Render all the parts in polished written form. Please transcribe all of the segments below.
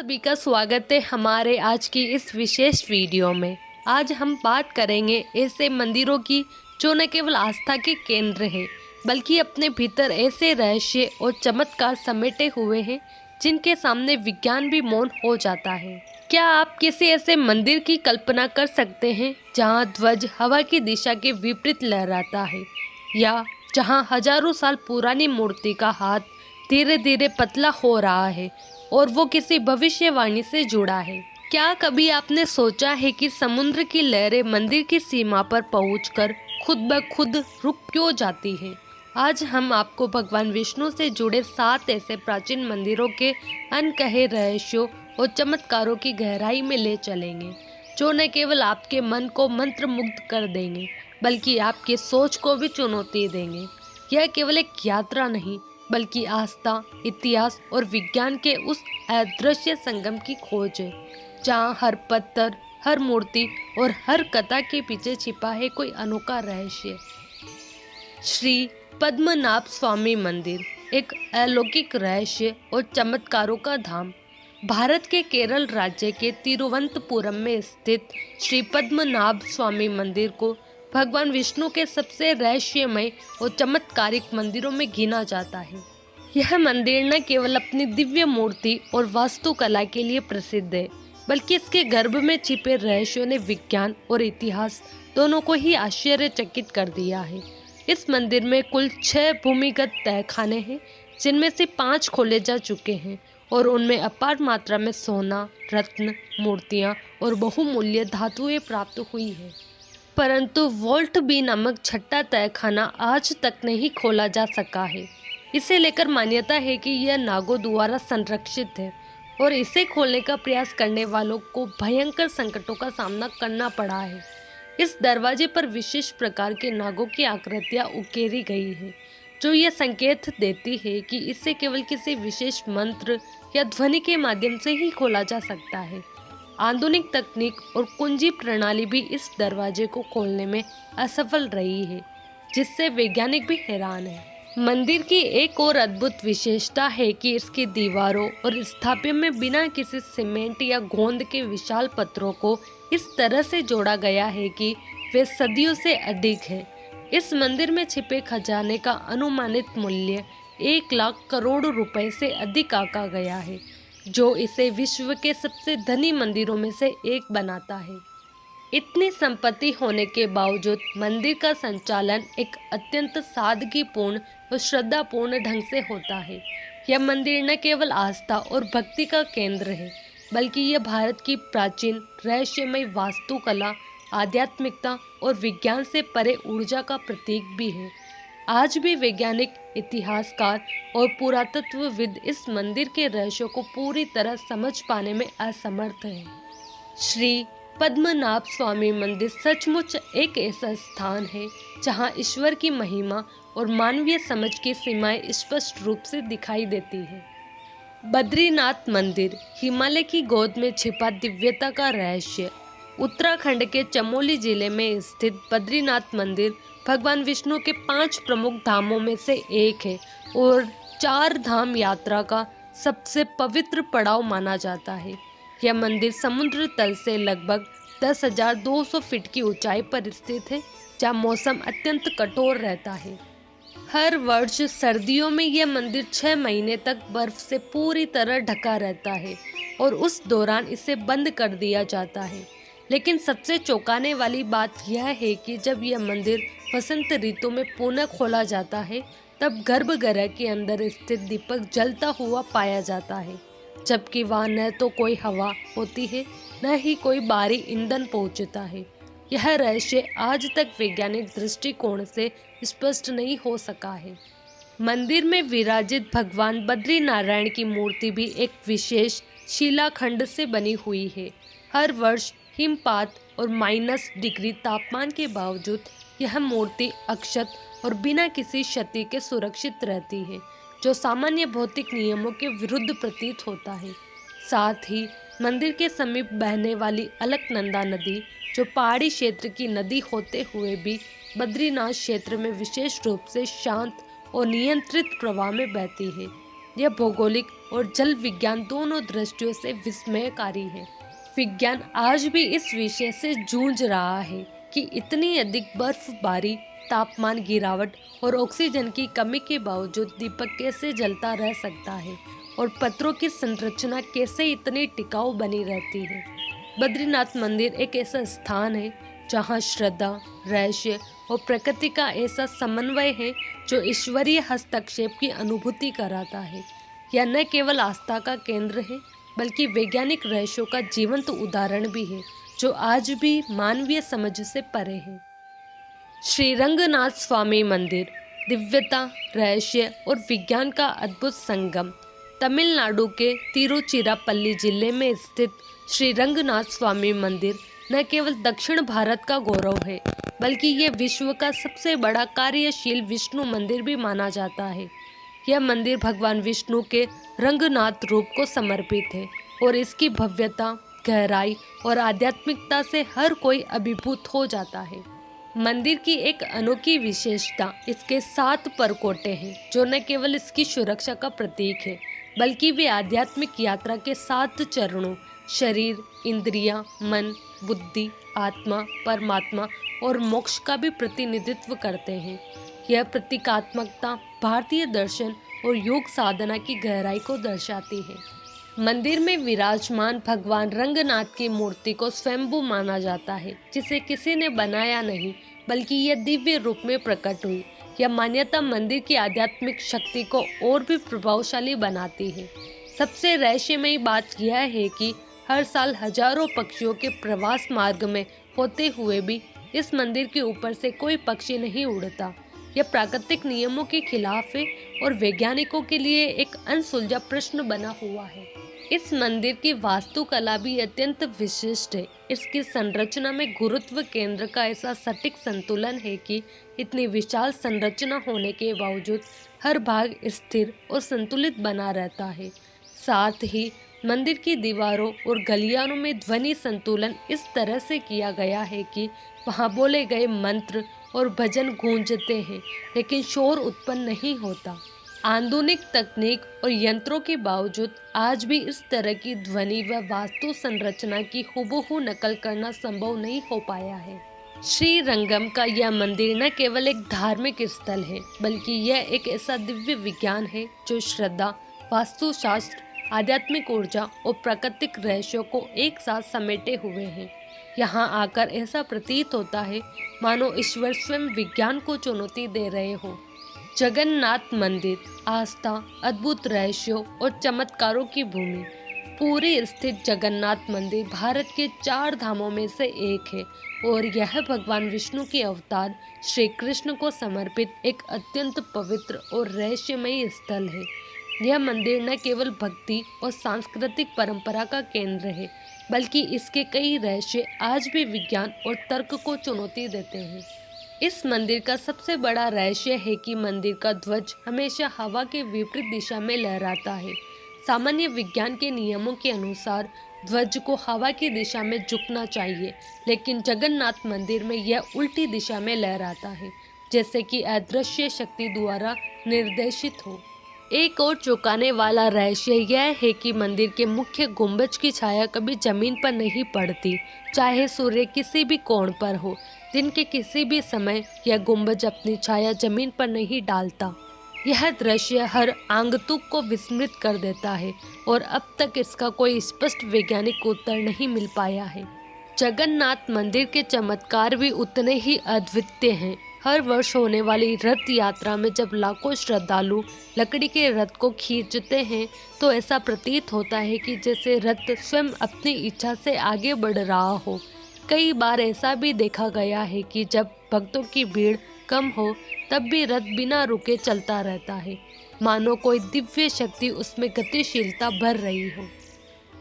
सभी का स्वागत है हमारे आज की इस विशेष वीडियो में। आज हम बात करेंगे ऐसे मंदिरों की जो न केवल आस्था के केंद्र है बल्कि अपने भीतर ऐसे रहस्य और चमत्कार समेटे हुए हैं जिनके सामने विज्ञान भी मौन हो जाता है। क्या आप किसी ऐसे मंदिर की कल्पना कर सकते हैं जहां ध्वज हवा की दिशा के विपरीत लहराता है, या जहां हजारों साल पुरानी मूर्ति का हाथ धीरे धीरे पतला हो रहा है और वो किसी भविष्यवाणी से जुड़ा है? क्या कभी आपने सोचा है कि समुद्र की लहरें मंदिर की सीमा पर पहुंचकर खुद ब खुद रुक क्यों जाती है? आज हम आपको भगवान विष्णु से जुड़े 7 ऐसे प्राचीन मंदिरों के अनकहे रहस्यों और चमत्कारों की गहराई में ले चलेंगे, जो न केवल आपके मन को मंत्रमुग्ध कर देंगे बल्कि आपकी सोच को भी चुनौती देंगे। यह केवल एक यात्रा नहीं बल्कि आस्था, इतिहास और विज्ञान के उस अदृश्य संगम की खोज है, जहाँ हर पत्थर, हर मूर्ति और हर कथा के पीछे छिपा है कोई अनोखा रहस्य। श्री पद्मनाभ स्वामी मंदिर एक अलौकिक रहस्य और चमत्कारों का धाम। भारत के केरल राज्य के तिरुवनंतपुरम में स्थित श्री पद्मनाभ स्वामी मंदिर को भगवान विष्णु के सबसे रहस्यमय और चमत्कारिक मंदिरों में गिना जाता है। यह मंदिर न केवल अपनी दिव्य मूर्ति और वास्तुकला के लिए प्रसिद्ध है, बल्कि इसके गर्भ में छिपे रहस्यों ने विज्ञान और इतिहास दोनों को ही आश्चर्यचकित कर दिया है। इस मंदिर में कुल 6 भूमिगत तहखाने हैं, जिनमें से 5 खोले जा चुके हैं और उनमें अपार मात्रा में सोना, रत्न, मूर्तियाँ और बहुमूल्य धातुएं प्राप्त हुई है। परंतु वोल्ट बी नामक छठा तहखाना आज तक नहीं खोला जा सका है। इसे लेकर मान्यता है कि यह नागों द्वारा संरक्षित है और इसे खोलने का प्रयास करने वालों को भयंकर संकटों का सामना करना पड़ा है। इस दरवाजे पर विशेष प्रकार के नागों की आकृतियां उकेरी गई है, जो यह संकेत देती है कि इसे केवल किसी विशेष मंत्र या ध्वनि के माध्यम से ही खोला जा सकता है। आधुनिक तकनीक और कुंजी प्रणाली भी इस दरवाजे को खोलने में असफल रही है, जिससे वैज्ञानिक भी हैरान है। मंदिर की एक और अद्भुत विशेषता है कि इसकी दीवारों और स्थापत्य में बिना किसी सीमेंट या गोंद के विशाल पत्थरों को इस तरह से जोड़ा गया है कि वे सदियों से अधिक है। इस मंदिर में छिपे खजाने का अनुमानित मूल्य 1 लाख करोड़ रुपए से अधिक आंका गया है, जो इसे विश्व के सबसे धनी मंदिरों में से एक बनाता है। इतनी संपत्ति होने के बावजूद मंदिर का संचालन एक अत्यंत सादगीपूर्ण और श्रद्धापूर्ण ढंग से होता है। यह मंदिर न केवल आस्था और भक्ति का केंद्र है, बल्कि यह भारत की प्राचीन रहस्यमय वास्तुकला, आध्यात्मिकता और विज्ञान से परे ऊर्जा का प्रतीक भी है। आज भी वैज्ञानिक, इतिहासकार और पुरातत्वविद इस मंदिर के रहस्यों को पूरी तरह समझ पाने में असमर्थ हैं। श्री पद्मनाभ स्वामी मंदिर सचमुच एक ऐसा स्थान है जहां ईश्वर की महिमा और मानवीय समझ की सीमाएं स्पष्ट रूप से दिखाई देती है। बद्रीनाथ मंदिर हिमालय की गोद में छिपा दिव्यता का रहस्य। उत्तराखंड के चमोली जिले में स्थित बद्रीनाथ मंदिर भगवान विष्णु के 5 प्रमुख धामों में से एक है और 4 धाम यात्रा का सबसे पवित्र पड़ाव माना जाता है। यह मंदिर समुद्र तल से लगभग 10,200 फीट की ऊंचाई पर स्थित है, जहाँ मौसम अत्यंत कठोर रहता है। हर वर्ष सर्दियों में यह मंदिर 6 महीने तक बर्फ से पूरी तरह ढका रहता है और उस दौरान इसे बंद कर दिया जाता है। लेकिन सबसे चौंकाने वाली बात यह है कि जब यह मंदिर वसंत ऋतु में पुनः खोला जाता है, तब गर्भगृह के अंदर स्थित दीपक जलता हुआ पाया जाता है, जबकि वहाँ न तो कोई हवा होती है न ही कोई बाहरी ईंधन पहुँचता है। यह रहस्य आज तक वैज्ञानिक दृष्टिकोण से स्पष्ट नहीं हो सका है। मंदिर में विराजित भगवान बद्रीनारायण की मूर्ति भी एक विशेष शिलाखंड से बनी हुई है। हर वर्ष हिमपात और -डिग्री तापमान के बावजूद यह मूर्ति अक्षत और बिना किसी क्षति के सुरक्षित रहती है, जो सामान्य भौतिक नियमों के विरुद्ध प्रतीत होता है। साथ ही मंदिर के समीप बहने वाली अलकनंदा नदी, जो पहाड़ी क्षेत्र की नदी होते हुए भी बद्रीनाथ क्षेत्र में विशेष रूप से शांत और नियंत्रित प्रवाह में बहती है, यह भौगोलिक और जल विज्ञान दोनों दृष्टियों से विस्मयकारी है। विज्ञान आज भी इस विषय से जूझ रहा है कि इतनी अधिक बर्फबारी, तापमान गिरावट और ऑक्सीजन की कमी के बावजूद दीपक कैसे जलता रह सकता है और पत्थरों की संरचना कैसे इतनी टिकाऊ बनी रहती है। बद्रीनाथ मंदिर एक ऐसा स्थान है जहाँ श्रद्धा, रहस्य और प्रकृति का ऐसा समन्वय है जो ईश्वरीय हस्तक्षेप की अनुभूति कराता है। यह न केवल आस्था का केंद्र है बल्कि वैज्ञानिक रहस्यों का जीवंत उदाहरण भी है जो आज भी मानवीय समझ से परे है। श्री रंगनाथ स्वामी मंदिर दिव्यता, रहस्य और विज्ञान का अद्भुत संगम। तमिलनाडु के तिरुचिरापल्ली जिले में स्थित श्री रंगनाथ स्वामी मंदिर न केवल दक्षिण भारत का गौरव है बल्कि यह विश्व का सबसे बड़ा कार्यशील विष्णु मंदिर भी माना जाता है। यह मंदिर भगवान विष्णु के रंगनाथ रूप को समर्पित है और इसकी भव्यता, गहराई और आध्यात्मिकता से हर कोई अभिभूत हो जाता है। मंदिर की एक अनोखी विशेषता इसके 7 परकोटे हैं जो न केवल इसकी सुरक्षा का प्रतीक है बल्कि वे आध्यात्मिक यात्रा के 7 चरणों शरीर, इंद्रियां, मन, बुद्धि, आत्मा, परमात्मा और मोक्ष का भी प्रतिनिधित्व करते हैं। यह प्रतीकात्मकता भारतीय दर्शन और योग साधना की गहराई को दर्शाती है। मंदिर में विराजमान भगवान रंगनाथ की मूर्ति को स्वयंभू माना जाता है जिसे किसी ने बनाया नहीं बल्कि यह दिव्य रूप में प्रकट हुई। यह मान्यता मंदिर की आध्यात्मिक शक्ति को और भी प्रभावशाली बनाती है। सबसे रहस्यमयी बात यह है कि हर साल हजारों पक्षियों के प्रवास मार्ग में होते हुए भी इस मंदिर के ऊपर से कोई पक्षी नहीं उड़ता। यह प्राकृतिक नियमों के खिलाफ है और वैज्ञानिकों के लिए एक अनसुलझा प्रश्न बना हुआ है। इस मंदिर की वास्तुकला भी अत्यंत विशिष्ट है। इसकी संरचना में गुरुत्व केंद्र का ऐसा सटीक संतुलन है कि इतनी विशाल संरचना होने के बावजूद हर भाग स्थिर और संतुलित बना रहता है। साथ ही मंदिर की दीवारों और गलियारों में ध्वनि संतुलन इस तरह से किया गया है कि वहां बोले गए मंत्र और भजन गूंजते हैं लेकिन शोर उत्पन्न नहीं होता। आधुनिक तकनीक और यंत्रों के बावजूद आज भी इस तरह की ध्वनि व वास्तु संरचना की हुबहू नकल करना संभव नहीं हो पाया है। श्री रंगम का यह मंदिर न केवल एक धार्मिक स्थल है बल्कि यह एक ऐसा दिव्य विज्ञान है जो श्रद्धा, वास्तुशास्त्र, आध्यात्मिक ऊर्जा और प्राकृतिक रहस्यों को एक साथ समेटे हुए हैं। यहाँ आकर ऐसा प्रतीत होता है मानो ईश्वर स्वयं विज्ञान को चुनौती दे रहे हो। जगन्नाथ मंदिर आस्था, अद्भुत रहस्यों और चमत्कारों की भूमि। पुरी स्थित जगन्नाथ मंदिर भारत के 4 धामों में से एक है और यह भगवान विष्णु के अवतार श्री कृष्ण को समर्पित एक अत्यंत पवित्र और रहस्यमयी स्थल है। यह मंदिर न केवल भक्ति और सांस्कृतिक परंपरा का केंद्र है बल्कि इसके कई रहस्य आज भी विज्ञान और तर्क को चुनौती देते हैं। इस मंदिर का सबसे बड़ा रहस्य है कि मंदिर का ध्वज हमेशा हवा के विपरीत दिशा में लहराता है। सामान्य विज्ञान के नियमों के अनुसार ध्वज को हवा की दिशा में झुकना चाहिए, लेकिन जगन्नाथ मंदिर में यह उल्टी दिशा में लहराता है, जैसे कि अदृश्य शक्ति द्वारा निर्देशित हो। एक और चौंकाने वाला रहस्य यह है कि मंदिर के मुख्य गुंबज की छाया कभी जमीन पर नहीं पड़ती, चाहे सूर्य किसी भी कोण पर हो। दिन के किसी भी समय यह गुंबज अपनी छाया जमीन पर नहीं डालता। यह दृश्य हर आगंतुक को विस्मित कर देता है और अब तक इसका कोई स्पष्ट वैज्ञानिक उत्तर नहीं मिल पाया है। जगन्नाथ मंदिर के चमत्कार भी उतने ही अद्वितीय हैं। हर वर्ष होने वाली रथ यात्रा में जब लाखों श्रद्धालु लकड़ी के रथ को खींचते हैं तो ऐसा प्रतीत होता है कि जैसे रथ स्वयं अपनी इच्छा से आगे बढ़ रहा हो। कई बार ऐसा भी देखा गया है कि जब भक्तों की भीड़ कम हो तब भी रथ बिना रुके चलता रहता है, मानो कोई दिव्य शक्ति उसमें गतिशीलता भर रही हो।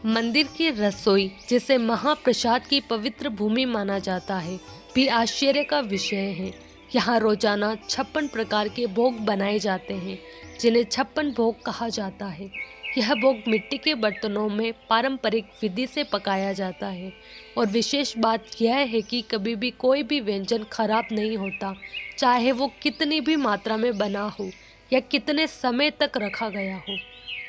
मंदिर की रसोई, जिसे महाप्रसाद की पवित्र भूमि माना जाता है, भी आश्चर्य का विषय है। यहाँ रोजाना 56 प्रकार के भोग बनाए जाते हैं, जिन्हें 56 भोग कहा जाता है। यह भोग मिट्टी के बर्तनों में पारंपरिक विधि से पकाया जाता है और विशेष बात यह है कि कभी भी कोई भी व्यंजन खराब नहीं होता, चाहे वो कितनी भी मात्रा में बना हो। या कितने समय तक रखा गया हो।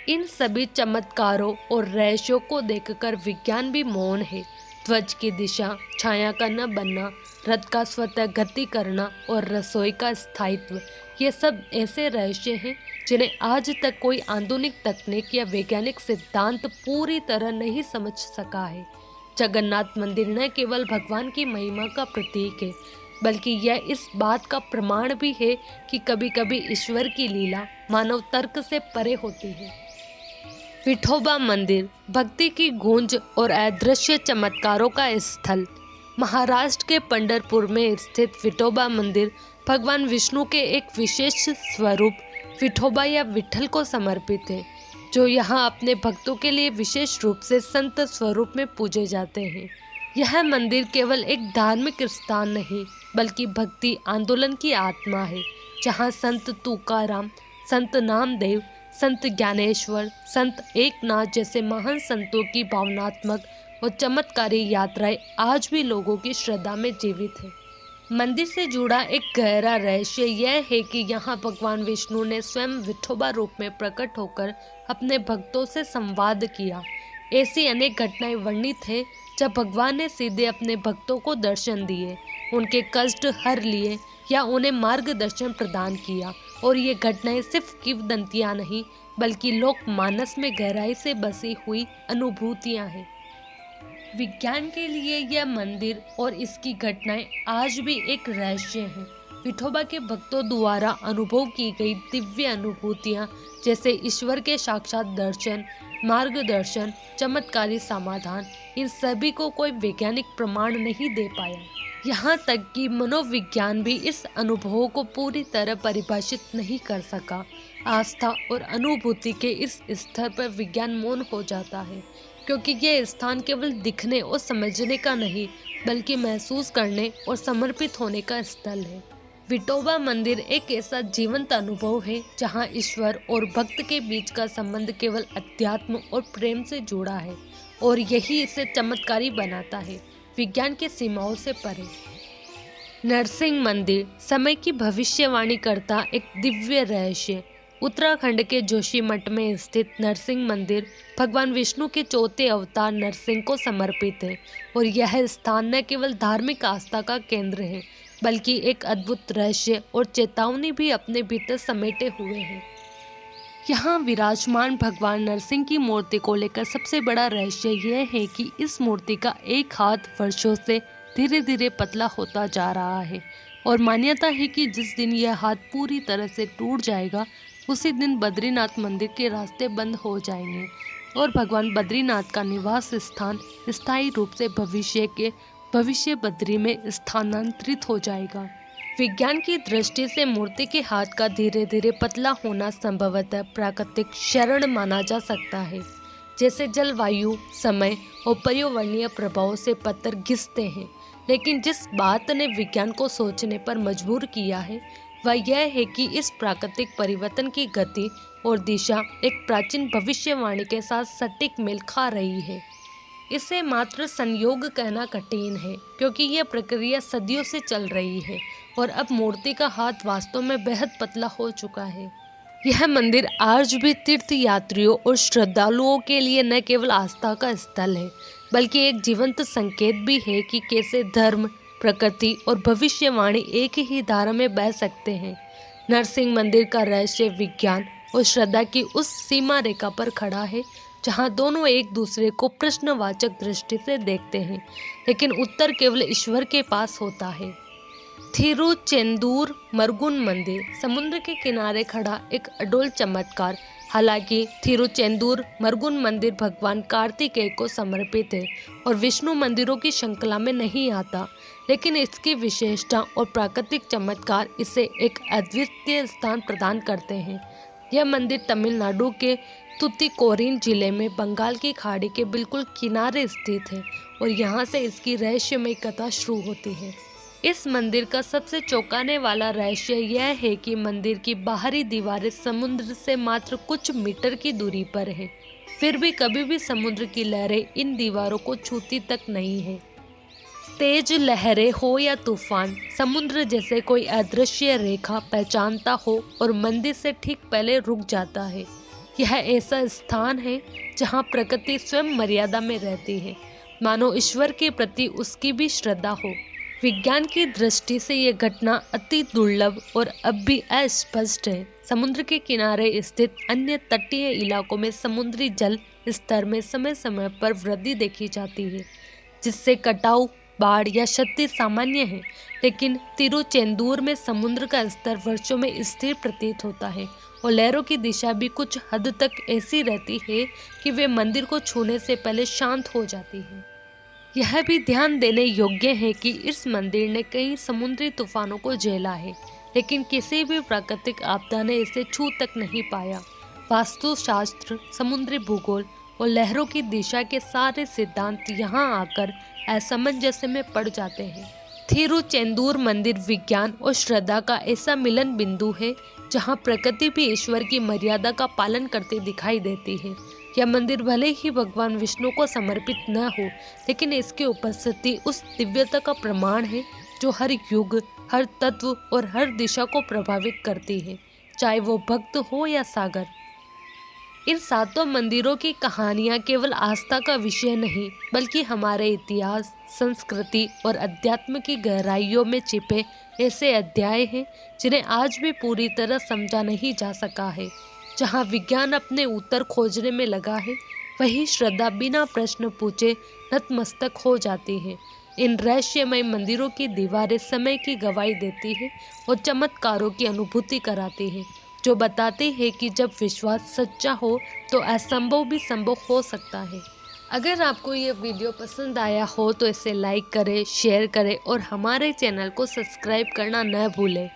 इन सभी चमत्कारों और रहस्यों को देखकर विज्ञान भी मौन है। ध्वज की दिशा, छाया का न बनना, रथ का स्वतः गति करना और रसोई का स्थायित्व, ये सब ऐसे रहस्य हैं जिन्हें आज तक कोई आधुनिक तकनीक या वैज्ञानिक सिद्धांत पूरी तरह नहीं समझ सका है। जगन्नाथ मंदिर न केवल भगवान की महिमा का प्रतीक है, बल्कि यह इस बात का प्रमाण भी है कि कभी कभी ईश्वर की लीला मानव तर्क से परे होती है। विठोबा मंदिर भक्ति की गूंज और अदृश्य चमत्कारों का स्थल। महाराष्ट्र के पंढरपुर में स्थित विठोबा मंदिर भगवान विष्णु के एक विशेष स्वरूप विठोबा या विठल को समर्पित है, जो यहाँ अपने भक्तों के लिए विशेष रूप से संत स्वरूप में पूजे जाते हैं। यह मंदिर केवल एक धार्मिक स्थान नहीं, बल्कि भक्ति आंदोलन की आत्मा है, जहाँ संत तुकाराम, संत नामदेव, संत ज्ञानेश्वर, संत एकनाथ जैसे महान संतों की भावनात्मक और चमत्कारी यात्राएं आज भी लोगों की श्रद्धा में जीवित है। मंदिर से जुड़ा एक गहरा रहस्य यह है कि यहाँ भगवान विष्णु ने स्वयं विठोबा रूप में प्रकट होकर अपने भक्तों से संवाद किया। ऐसी अनेक घटनाएं वर्णित है जब भगवान ने सीधे अपने भक्तों को दर्शन दिए, उनके कष्ट हर लिए या उन्हें मार्गदर्शन प्रदान किया। और ये घटनाएं सिर्फ किंवदंतियां नहीं, बल्कि लोकमानस में गहराई से बसी हुई अनुभूतियां हैं। विज्ञान के लिए यह मंदिर और इसकी घटनाएं आज भी एक रहस्य हैं। विठोबा के भक्तों द्वारा अनुभव की गई दिव्य अनुभूतियां, जैसे ईश्वर के साक्षात दर्शन, मार्गदर्शन, चमत्कारी समाधान, इन सभी को कोई वैज्ञानिक प्रमाण नहीं दे पाया। यहाँ तक कि मनोविज्ञान भी इस अनुभवों को पूरी तरह परिभाषित नहीं कर सका। आस्था और अनुभूति के इस स्तर पर विज्ञान मौन हो जाता है, क्योंकि यह स्थान केवल दिखने और समझने का नहीं, बल्कि महसूस करने और समर्पित होने का स्थल है। विठोबा मंदिर एक ऐसा जीवंत अनुभव है जहाँ ईश्वर और भक्त के बीच का संबंध केवल अध्यात्म और प्रेम से जुड़ा है, और यही इसे चमत्कारी बनाता है, विज्ञान की सीमाओं से परे। नरसिंह मंदिर समय की भविष्यवाणी करता एक दिव्य रहस्य। उत्तराखंड के जोशीमठ में स्थित नरसिंह मंदिर भगवान विष्णु के चौथे अवतार नरसिंह को समर्पित है, और यह स्थान न केवल धार्मिक आस्था का केंद्र है, बल्कि एक अद्भुत रहस्य और चेतावनी भी अपने भीतर समेटे हुए है। यहाँ विराजमान भगवान नरसिंह की मूर्ति को लेकर सबसे बड़ा रहस्य यह है कि इस मूर्ति का एक हाथ वर्षों से धीरे धीरे पतला होता जा रहा है, और मान्यता है कि जिस दिन यह हाथ पूरी तरह से टूट जाएगा, उसी दिन बद्रीनाथ मंदिर के रास्ते बंद हो जाएंगे और भगवान बद्रीनाथ का निवास स्थान स्थायी रूप से भविष्य बद्री में स्थानांतरित हो जाएगा। विज्ञान की दृष्टि से मूर्ति के हाथ का धीरे धीरे पतला होना संभवतः प्राकृतिक क्षरण माना जा सकता है, जैसे जलवायु, समय और पर्यावरणीय प्रभावों से पत्थर घिसते हैं। लेकिन जिस बात ने विज्ञान को सोचने पर मजबूर किया है वह यह है कि इस प्राकृतिक परिवर्तन की गति और दिशा एक प्राचीन भविष्यवाणी के साथ सटीक मेल खा रही है। इसे मात्र संयोग कहना कठिन है, क्योंकि यह प्रक्रिया सदियों से चल रही है और अब मूर्ति का हाथ वास्तव में बेहद पतला हो चुका है। यह मंदिर आज भी तीर्थ यात्रियों और श्रद्धालुओं के लिए न केवल आस्था का स्थल है, बल्कि एक जीवंत संकेत भी है कि कैसे धर्म, प्रकृति और भविष्यवाणी एक ही धारा में बह सकते हैं। नरसिंह मंदिर का रहस्य विज्ञान और श्रद्धा की उस सीमा रेखा पर खड़ा है जहां दोनों एक दूसरे को प्रश्नवाचक दृष्टि से देखते हैं, लेकिन उत्तर केवल ईश्वर के पास होता है। थिरुचेंदूर मरगुन मंदिर समुद्र के किनारे खड़ा एक अडोल चमत्कार। हालांकि थिरुचेंदूर मरगुन मंदिर भगवान कार्तिकेय को समर्पित है और विष्णु मंदिरों की श्रृंखला में नहीं आता, लेकिन इसकी विशेषता और प्राकृतिक चमत्कार इसे एक अद्वितीय स्थान प्रदान करते हैं। यह मंदिर तमिलनाडु के तुतिकोरिन जिले में बंगाल की खाड़ी के बिल्कुल किनारे स्थित है और यहाँ से इसकी रहस्यमय कथा शुरू होती है। इस मंदिर का सबसे चौंकाने वाला रहस्य यह है कि मंदिर की बाहरी दीवारें समुद्र से मात्र कुछ मीटर की दूरी पर है, फिर भी कभी भी समुद्र की लहरें इन दीवारों को छूती तक नहीं है। तेज लहरें हो या तूफान, समुद्र जैसे कोई अदृश्य रेखा पहचानता हो और मंदिर से ठीक पहले रुक जाता है। यह ऐसा स्थान है जहाँ प्रकृति स्वयं मर्यादा में रहती है, मानो ईश्वर के प्रति उसकी भी श्रद्धा हो। विज्ञान की दृष्टि से ये घटना अति दुर्लभ और अब भी अस्पष्ट है। समुद्र के किनारे स्थित अन्य तटीय इलाकों में समुद्री जल स्तर में समय समय पर वृद्धि देखी जाती है, जिससे कटाव, बाढ़ या क्षति सामान्य है। लेकिन तिरुचेंदूर में समुद्र का स्तर वर्षों में स्थिर प्रतीत होता है और लहरों की दिशा भी कुछ हद तक ऐसी रहती है कि वे मंदिर को छूने से पहले शांत हो जाती है। यह भी ध्यान देने योग्य है कि इस मंदिर ने कई समुद्री तूफानों को झेला है, लेकिन किसी भी प्राकृतिक आपदा ने इसे छू तक नहीं पाया। वास्तुशास्त्र, समुद्री भूगोल और लहरों की दिशा के सारे सिद्धांत यहाँ आकर असमंजस्य में पड़ जाते हैं। थिरुचेंदूर मंदिर विज्ञान और श्रद्धा का ऐसा मिलन बिंदु है जहाँ प्रकृति भी ईश्वर की मर्यादा का पालन करती दिखाई देती है। यह मंदिर भले ही भगवान विष्णु को समर्पित न हो, लेकिन इसकी उपस्थिति उस दिव्यता का प्रमाण है जो हर युग, हर तत्व और हर दिशा को प्रभावित करती है, चाहे वो भक्त हो या सागर। इन सातों मंदिरों की कहानियाँ केवल आस्था का विषय नहीं, बल्कि हमारे इतिहास, संस्कृति और अध्यात्म की गहराइयों में छिपे ऐसे अध्याय हैं जिन्हें आज भी पूरी तरह समझा नहीं जा सका है। जहाँ विज्ञान अपने उत्तर खोजने में लगा है, वही श्रद्धा बिना प्रश्न पूछे नतमस्तक हो जाती है। इन रहस्यमय मंदिरों की दीवारें समय की गवाही देती है और चमत्कारों की अनुभूति कराती है, जो बताते हैं कि जब विश्वास सच्चा हो तो असंभव भी संभव हो सकता है। अगर आपको ये वीडियो पसंद आया हो तो इसे लाइक करें, शेयर करें और हमारे चैनल को सब्सक्राइब करना न भूलें।